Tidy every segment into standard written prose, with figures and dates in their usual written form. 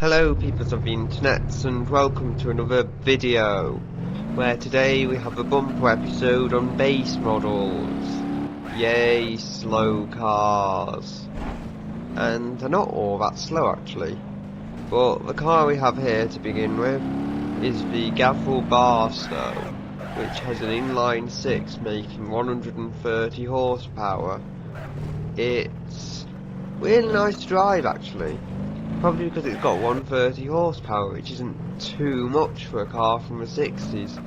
Hello peoples of the internet, and welcome to another video where today we have a bumper episode on base models. Yay, slow cars. And they're not all that slow actually, but the car we have here to begin with is the GhiaBar, which has an inline 6 making 130 horsepower. It's really nice to drive actually. Probably because it's got 130 horsepower, which isn't too much for a car from the 60s.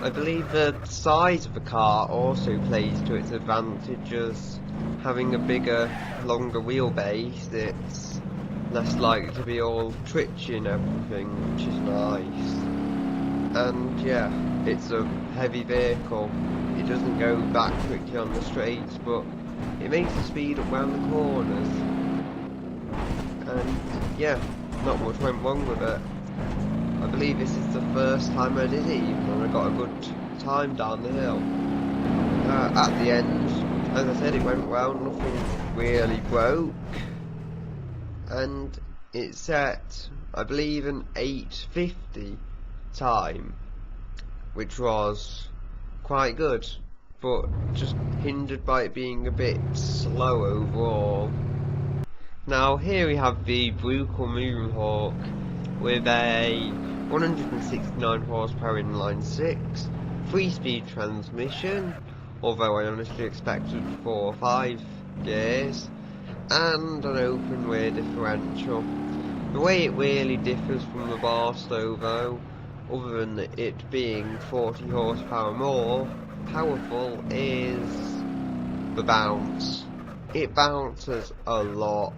I believe the size of the car also plays to its advantages. Having a bigger, longer wheelbase, it's less likely to be all twitchy and everything, which is nice. And yeah, it's a heavy vehicle. It doesn't go back quickly on the straights, but it makes the speed up round the corners. And yeah, not much went wrong with it. I believe this is the first time I did it even, and I got a good time down the hill. At the end, as I said, it went well, nothing really broke. And it set, I believe, an 8:50 time, which was quite good, but just hindered by it being a bit slow overall. Now here we have the Brutal Moonhawk with a 169 horsepower inline 6, 3-speed transmission, although I honestly expected 4 or 5 gears, and an open rear differential. The way it really differs from the Barstow though, other than it being 40 horsepower more powerful, is the bounce. It bounces a lot,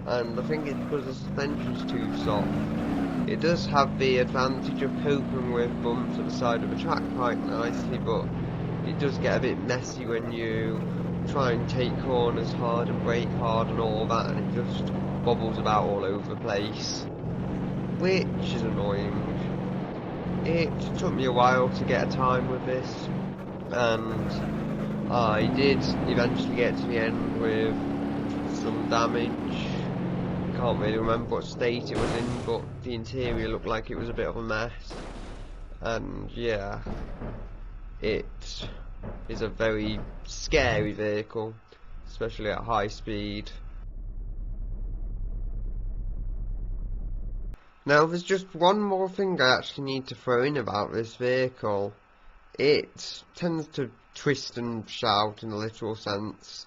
and I think it's because the suspension's too soft. It does have the advantage of coping with bumps at the side of the track quite nicely, but it does get a bit messy when you try and take corners hard and brake hard and all that, and it just bobbles about all over the place, which is annoying. It took me a while to get a time with this, and I did eventually get to the end with some damage. Can't really remember what state it was in, but the interior looked like it was a bit of a mess. And yeah, it is a very scary vehicle, especially at high speed. Now there's just one more thing I actually need to throw in about this vehicle. It tends to twist and shout in a literal sense.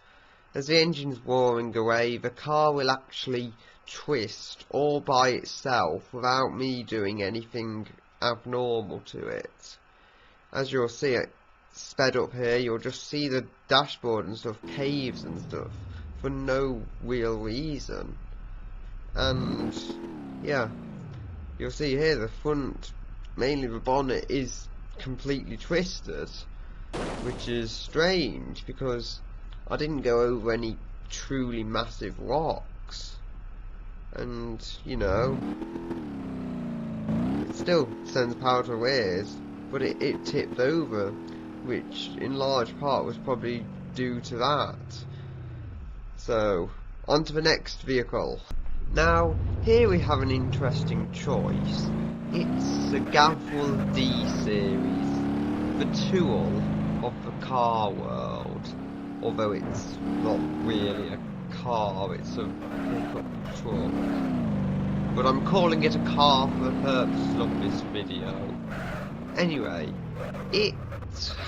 As the engine's roaring away, the car will actually twist all by itself without me doing anything abnormal to it. As you'll see it sped up here, you'll just see the dashboard and stuff, caves and stuff, for no real reason. And yeah, you'll see here the front, mainly the bonnet, is completely twisted, which is strange because I didn't go over any truly massive rocks, and you know, it still sends power to the rears, but it tipped over, which in large part was probably due to that. So on to the next vehicle. Now here we have an interesting choice. It's a GhiaBar D series, the tool of the car world, although it's not really a car, it's a pickup truck. But I'm calling it a car for the purposes of this video. Anyway, it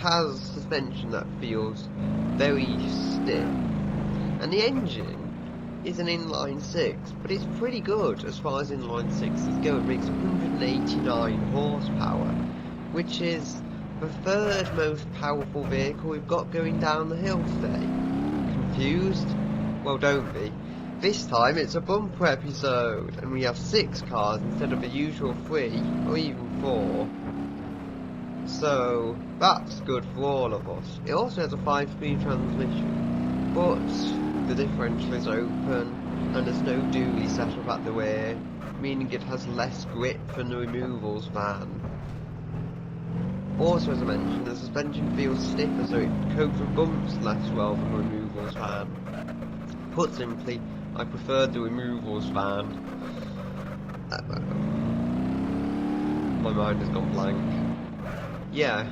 has suspension that feels very stiff, and the engine is an inline 6, but it's pretty good as far as inline 6s go. It makes 189 horsepower, which is the third most powerful vehicle we've got going down the hill today. Confused? Well, don't be. This time it's a bumper episode, and we have 6 cars instead of the usual 3 or even 4. So that's good for all of us. It also has a 5-speed transmission, but the differential is open and there's no dually setup at the rear, meaning it has less grip than the removals van. Also, as I mentioned, the suspension feels stiffer, so it copes with bumps less well than the removals van. Put simply, I preferred the removals van. mind has gone blank. Yeah,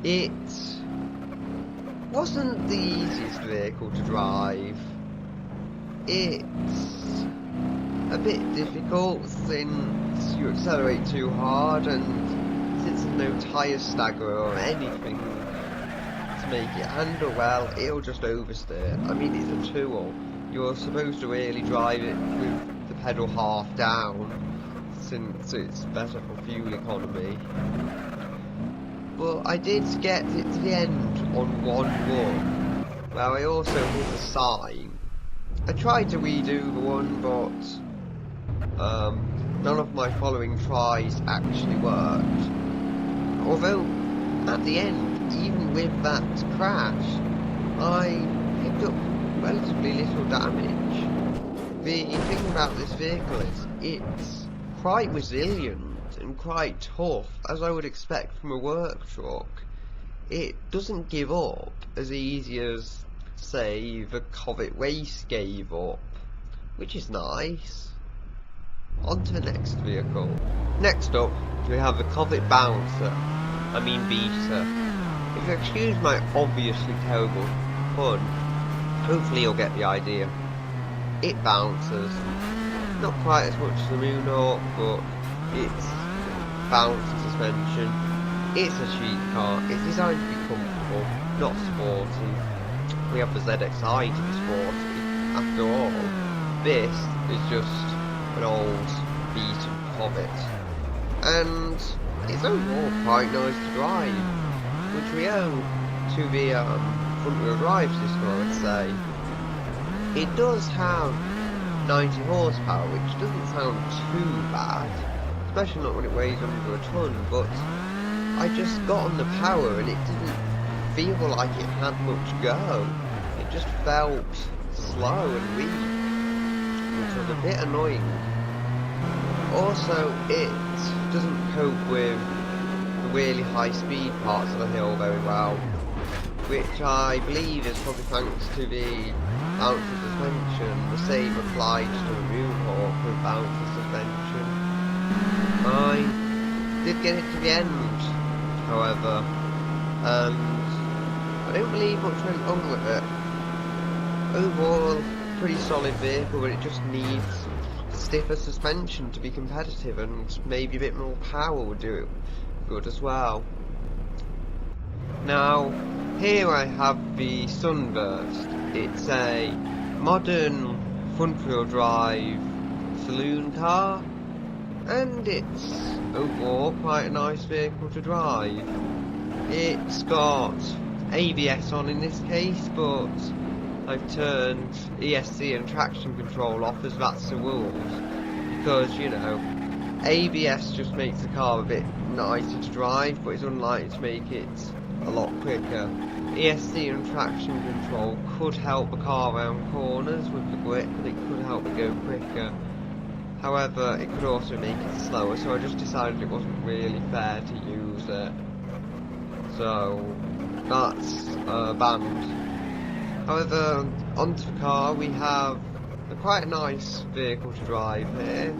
it wasn't the easiest vehicle to drive. It's a bit difficult since you accelerate too hard, and since there's no tyre stagger or anything to make it handle well, it'll just oversteer. I mean, it's a tool. You're supposed to really drive it with the pedal half down, since it's better for fuel economy. But I did get it to the end on one run, where I also hit a sign. I tried to redo the one, but none of my following tries actually worked. Although, at the end, even with that crash, I picked up relatively little damage. The thing about this vehicle is it's quite resilient and quite tough, as I would expect from a work truck. It doesn't give up as easy as, say, the Covet Race gave up, which is nice. On to the next vehicle. Next up, we have the Covet Beta. If you excuse my obviously terrible pun, hopefully you'll get the idea. It bounces. Not quite as much as the Moonhawk, but it's bouncy suspension. It's a cheap car. It's designed to be comfortable, not sporty. We have the ZXi to be sporty. After all, this is just an old beaten Covet, and it's overall quite nice to drive, which we owe to the front-wheel drive system, I would say. It does have 90 horsepower, which doesn't sound too bad, especially not when it weighs under a ton, but I just got on the power and it didn't feel like it had much go. It just felt slow and weak, which was a bit annoying. Also, it doesn't cope with the really high speed parts of the hill very well, which I believe is probably thanks to the bouncy suspension. The same applies to the Moonhawk with bouncy suspension. I did get it to the end, however, and I don't believe much went wrong with it. Overall, pretty solid vehicle, but it just needs stiffer suspension to be competitive, and maybe a bit more power would do it good as well. Now, here I have the Sunburst. It's a modern front-wheel drive saloon car, and it's overall quite a nice vehicle to drive. It's got ABS on in this case, but I've turned ESC and traction control off, as that's the rules, because, you know, ABS just makes the car a bit nicer to drive, but it's unlikely to make it a lot quicker. ESC and traction control could help the car around corners with the grip, and it could help it go quicker. However, it could also make it slower, so I just decided it wasn't really fair to use it. So, that's banned. However, onto the car, we have quite a nice vehicle to drive here.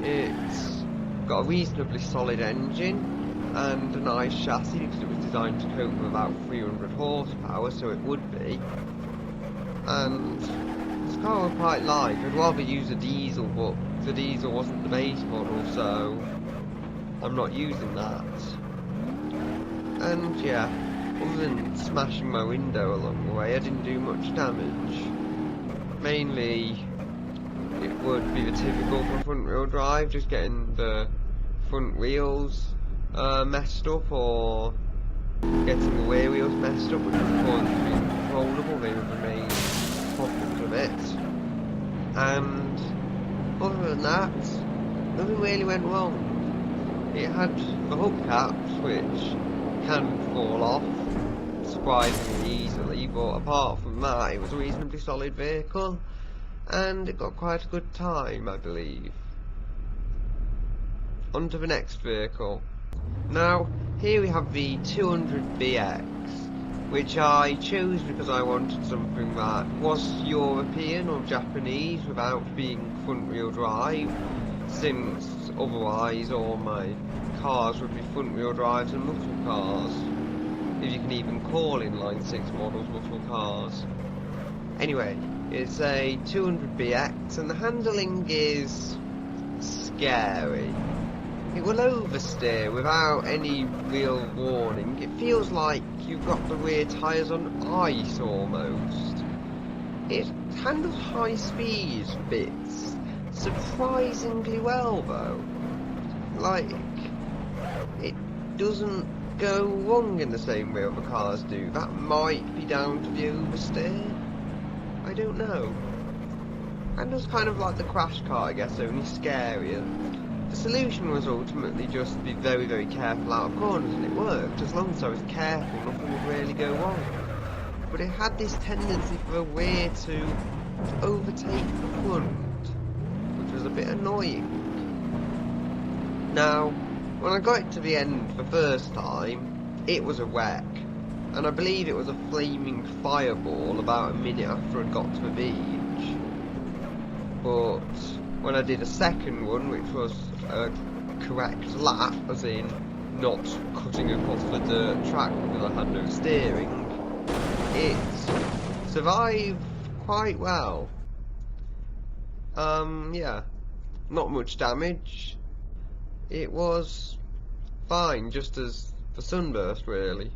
It's got a reasonably solid engine and a nice chassis, because it was designed to cope with about 300 horsepower, so it would be. And this car I quite like. I'd rather use a diesel, but the diesel wasn't the base model, so I'm not using that. And yeah, other than smashing my window along the way, I didn't do much damage. Mainly, it would be the typical for front-wheel drive, just getting the front wheels messed up, or getting the rear wheels messed up, which of course would be uncontrollable. They were the main problems of it. And other than that, nothing really went wrong. It had the hubcaps, which can fall off surprisingly easily, but apart from that, it was a reasonably solid vehicle, and it got quite a good time, I believe. On to the next vehicle. Now, here we have the 200BX, which I chose because I wanted something that was European or Japanese without being front-wheel drive, since otherwise all my cars would be front wheel drives and muscle cars, if you can even call inline 6 models muscle cars. Anyway, it's a 200BX and the handling is scary. It will oversteer without any real warning. It feels like you've got the rear tyres on ice almost. It handles high speed bits surprisingly well though. Like, it doesn't go wrong in the same way other cars do. That might be down to the oversteer. I don't know. Handles kind of like the crash car, I guess, only scarier. The solution was ultimately just to be very, very careful out of corners, and it worked. As long as I was careful, nothing would really go wrong. But it had this tendency for the rear to overtake the front, which was a bit annoying. Now, when I got it to the end the first time, it was a wreck. And I believe it was a flaming fireball about a minute after I'd got to the beach. But when I did a second one, which was a correct lap, as in not cutting across the dirt track because I had no steering, it survived quite well. Yeah, not much damage. It was fine, just as the Sunburst really.